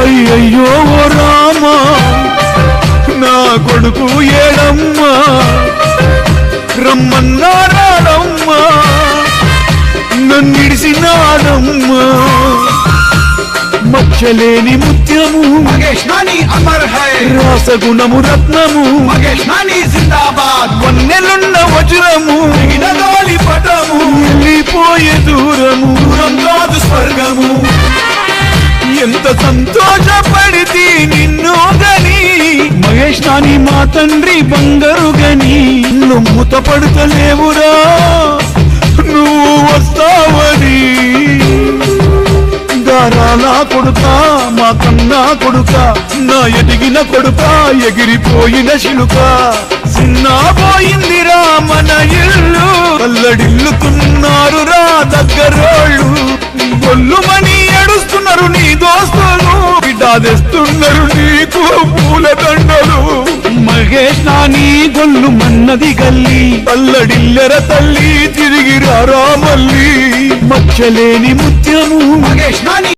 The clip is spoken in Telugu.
అయ్యయ్యో ఓ రామా నా కొడుకు ఏడమ్మా రమ్మన్నారాడమ్మా నన్నిడిసినాడమ్మా మచ్చలేని ముత్యము మగేష్ నాని అమర్ హై రాసగుణము రత్నము మగేష్ నాని జిందాబాద్ వన్నెలున్న వజ్రము ఇనదోలి పటము వెళ్ళిపోయే దూరము దూరం కాదు స్వర్గము ఎంత సంతోషపడితే నిన్ను గని మహేష్ నాని మా తండ్రి బంగారు గని నువ్వు మూతపడతలేవురా నువ్వు వస్తావని గారాల కొడుక మా కన్నా కొడుక నా ఎదిగిన కొడుక ఎగిరిపోయిన శిలుక సిన్నాపోయిందిరా మన ఇల్లు కల్లడిల్లుతున్నారు రా దగ్గరోళ్ళు గొల్లుమని ఏడుస్తున్నారు నీ దోస్తులు బిడ్డాదేస్తున్నారు నీకు పూల దండలు మహేష్ నాని గొల్లు మన్నది గల్లి కల్లడిల్లెర తల్లి తిరిగి రారా మళ్ళీ మచ్చలేని ముత్యము మగేష్ నాని